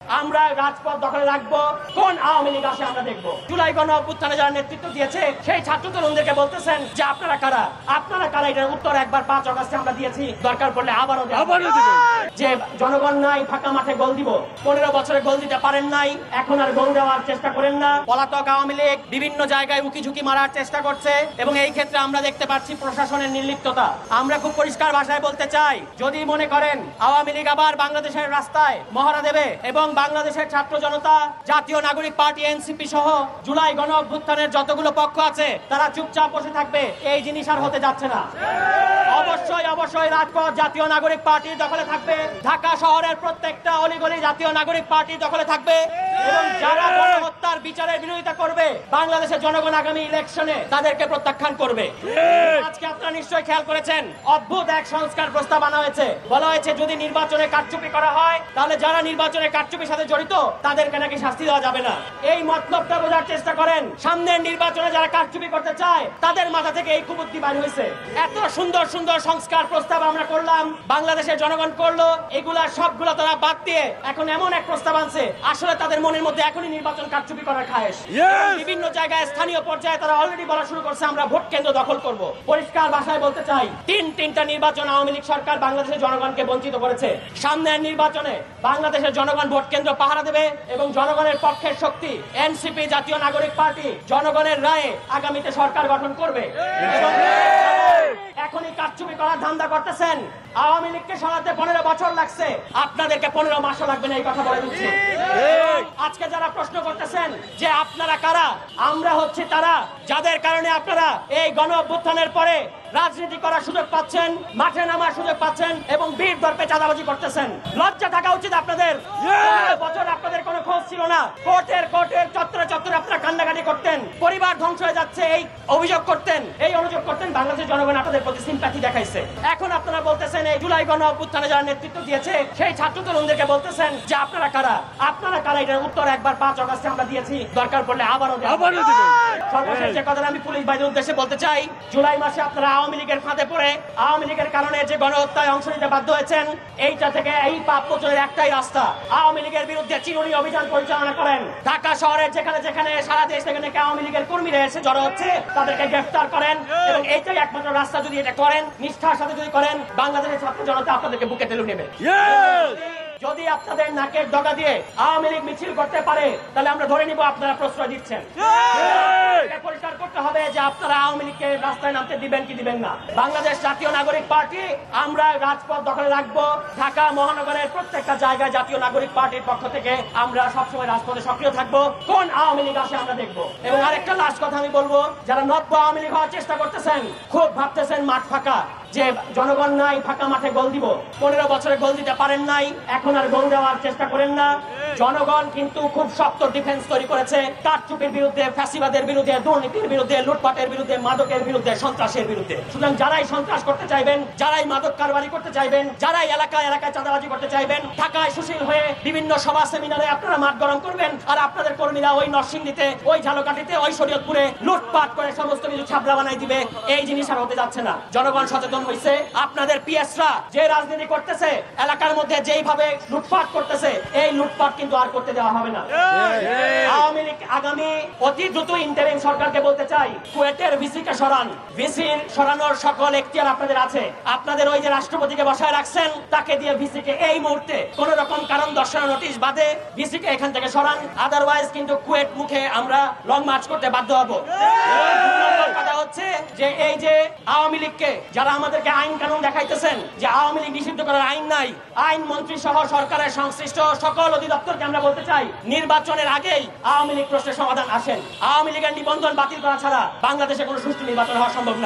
আমরা রাজপথ দখলে রাখবো, কোন আওয়ামী লীগ আসে আমরা দেখবো। জুলাই গণ অভ্যুত্থানে যারা নেতৃত্ব দিয়েছে সেই ছাত্র তরুণদেরকে বলতেছেন যে আপনারা কারা, এটার উত্তর একবার 5 আগস্টে আমরা দিয়েছি, দরকার পড়লে আবারও দেব। যে জনগণ নাই, ফাঁকা মাঠে গোল দিব, 15 বছরে গোল দিতে পারেন নাই, এখন আর গোল দেওয়ার চেষ্টা করেন না। পলাতক আওয়ামী লীগ বিভিন্ন জায়গায় উকি ঝুঁকি মারার চেষ্টা করছে এবং এই ক্ষেত্রে আমরা দেখতে পাচ্ছি প্রশাসনের নির্লিপ্ততা। আমরা খুব পরিষ্কার ভাষায় বলতে চাই, যদি মনে করেন আওয়ামী লীগ আবার বাংলাদেশের রাস্তায় মহড়া দেবে এবং বাংলাদেশের ছাত্র জনতা, জাতীয় নাগরিক পার্টি এনসিপি সহ জুলাই গণ অভ্যুত্থানের যতগুলো পক্ষ আছে তারা চুপচাপ বসে থাকবে, এই জিনিস আর হতে যাচ্ছে না। অবশ্যই রাজপথ জাতীয় নাগরিক পার্টির দখলে থাকবে, ঢাকা শহরের প্রত্যেকটা অলিগলি জাতীয় নাগরিক পার্টির দখলে থাকবে এবং যারা গণহত্যার বিচারের বিরোধিতা করবে বাংলাদেশের জনগণ আগামী ইলেকশনে তাদেরকে প্রত্যাখ্যান করবে। আজকে আপনারা নিশ্চয়ই খেয়াল করেছেন, অদ্ভুত এক সংস্কার প্রস্তাব আনা হয়েছে। বলা হয়েছে যদি নির্বাচনে কারচুপি করা হয় তাহলে যারা নির্বাচনে কারচুপির সাথে জড়িত তাদেরকে নাকি শাস্তি দেওয়া যাবে না। এই মতলবটা বোঝার চেষ্টা করেন, সামনের নির্বাচনে যারা কারচুপি করতে চায় তাদের মাথা থেকে এই কুবুদ্ধি বাইর হয়েছে। এত সুন্দর সুন্দর সংস্কার প্রস্তাব আমরা করলাম, বাংলাদেশের জনগণ করলো, এগুলা সবগুলো তারা বাদ দিয়ে এখন এমন এক প্রস্তাব আনছে আসলে তাদের মনের মধ্যে এখনই নির্বাচন কারচুপি করার খায়েশ। বিভিন্ন জায়গায় স্থানীয় পর্যায়ে তারা অলরেডি বলা শুরু করছে আমরা ভোট কেন্দ্র দখল করব। পরিষ্কার ভাষায় বলতে চাই, তিনটা নির্বাচন আওয়ামী লীগ সরকার বাংলাদেশের জনগণকে বঞ্চিত করেছে। সামনের নির্বাচনে বাংলাদেশের জনগণ ভোট কেন্দ্র পাহারা দেবে এবং জনগণের পক্ষের শক্তি এনসিপি জাতীয় নাগরিক পার্টি জনগণের রায়ে আগামীতে সরকার গঠন করবে। এখনই কারচুপি করার ধান্দা করতেছেন, আওয়ামী লীগকে সরাতে 15 বছর লাগছে, আপনাদেরকে 15 মাসও লাগবে না, এই কথা বলে দিচ্ছি। আজকে যারা প্রশ্ন করতেছেন যে আপনারা কারা, আমরা হচ্ছে তারা যাদের কারণে আপনারা এই গণ অভ্যুত্থানের পরে রাজনীতি করার সুযোগ পাচ্ছেন, মাঠে নামার সুযোগ পাচ্ছেন এবং বীর দর্পে চাঁদাবাজি করতেছেন। লজ্জা থাকা উচিত আপনাদের। 15 বছর আপনাদের কোনো খোঁজ ছিল না, কোর্টের চত্বরে আপনারা কান্নাকাটি করতেন, পরিবার ধ্বংস হয়ে যাচ্ছে এই অভিযোগ করতেন, এই অনুযোগ করতেন। বাংলাদেশের জনগণ আপনাদের প্রতি সিম্প্যাথি দেখাইছে। এখন আপনারা বলতেছেন এই জুলাই গণ অভ্যুত্থানে যারা নেতৃত্ব দিয়েছে সেই ছাত্র তরুণদেরকে বলতেছেন যে আপনারা কারা, এটার উত্তর একবার 5 আগস্টে আমরা দিয়েছি, দরকার পড়লে আবারও দেব। সর্বশেষ যে কথাটা আমি পুলিশ বাহিনীর উদ্দেশ্যে বলতে চাই, জুলাই মাসে আপনারা আওয়ামী লীগের ফাঁদে পড়ে আওয়ামী লীগের কারণে যে গণহত্যায় অংশ নিতে বাধ্য হয়েছেন, এইটা থেকে এই পাপ মোচনের একটাই রাস্তা, আওয়ামী লীগের বিরুদ্ধে চিরুনি অভিযান পরিচালনা করেন। ঢাকা শহরের যেখানে সারা দেশ থেকে নাকি আওয়ামী লীগের কর্মীরা এসে জড়ো হচ্ছে তাদেরকে গ্রেফতার করেন এবং এইটাই একমাত্র রাস্তা। যদি এটা করেন, নিষ্ঠার সাথে যদি করেন, বাংলাদেশের ছাত্র জনতা আপনাদেরকে বুকে টেনে নেবে। যদি আপনাদের নাকের ডগা দিয়ে আওয়ামী লীগ মিছিল করতে পারে তাহলে আমরা ধরে নিব আপনারা প্রশ্রয় দিচ্ছেন। পরিষ্কার করতে হবে যে আপনারা আওয়ামী লীগকে রাস্তায় নামতে দিবেন কি দিবেন না। বাংলাদেশ জাতীয় নাগরিক পার্টি আমরা রাজপথ দখলে রাখবো, ঢাকা মহানগরের প্রত্যেকটা জায়গায় জাতীয় নাগরিক পার্টির পক্ষ থেকে আমরা সবসময় রাজপথে সক্রিয় থাকবো, কোন আওয়ামী লীগ আসে আমরা দেখবো। এবং আরেকটা লাস্ট কথা আমি বলবো, যারা নব্য আওয়ামী লীগ হওয়ার চেষ্টা করতেছেন, খুব ভাবতেছেন মাঠ ফাঁকা, যে জনগণ নাই, ফাঁকা মাঠে গোল দিব, 15 বছরে গোল দিতে পারেন নাই, এখন আর গোল দেওয়ার চেষ্টা করেন না। জনগণ কিন্তু খুব শক্ত ডিফেন্স তৈরি করেছে কারচুপির বিরুদ্ধে, ফ্যাসিবাদের বিরুদ্ধে, দুর্নীতির বিরুদ্ধে, লুটপাটের বিরুদ্ধে, মাদকের বিরুদ্ধে, সন্ত্রাসের বিরুদ্ধে। সুতরাং যারাই সন্ত্রাস করতে চাইবেন, যারাই মাদক কারবারি করতে চাইবেন, যারাই এলাকায় চাঁদাবাজি করতে চাইবেন, ঢাকায় সুশীল হয়ে বিভিন্ন সভা সেমিনারে আপনারা মাঠ গরম করবেন আর আপনাদের কর্মীরা ওই নরসিংদীতে, ওই ঝালকাঠিতে, ওই শরীয়তপুরে লুটপাট করে সমস্ত কিছু ছাবড়া বানাই দিবে, এই জিনিস আর হতে যাচ্ছে না। জনগণ সচেতন হয়েছে, আপনাদের পিএসরা যে রাজনীতি করতেছে, এলাকার মধ্যে যেইভাবে লুটপাট করতেছে, এই লুটপাট কিন্তু আর করতে দেওয়া হবে না। আওয়ামী লীগ আগামী অতি দ্রুত ইন্টারিম সরকারকে বলতে চাই, কুয়েটের ভিসিকে সরান। ভিসির সরানোর সকল এখতিয়ার আপনাদের আছে। আপনাদের ওই যে রাষ্ট্রপতিকে বসায় রাখছেন, তাকে দিয়ে ভিসিকে এই মুহূর্তে কোন রকম কারণ দর্শানোর নোটিশ বাদে ভিসিকে এখান থেকে সরান, আদারওয়াইজ কিন্তু কুয়েট মুখে আমরা লং মার্চ করতে বাধ্য হব। কথা হচ্ছে যে এই যে আওয়ামী লীগকে যারা আমাদেরকে আইন কানুন দেখাইতেছেন যে আওয়ামী লীগ নিষিদ্ধ করার আইন নাই, আইন মন্ত্রী সহ সরকারের সংশ্লিষ্ট সকল অধিদপ্তরকে আমরা বলতে চাই, নির্বাচনের আগেই আওয়ামী লীগ প্রশ্নের সমাধান আসেন। আওয়ামী লীগের নিবন্ধন বাতিল করা ছাড়া বাংলাদেশে কোনো সুষ্ঠু নির্বাচন হওয়া সম্ভব না।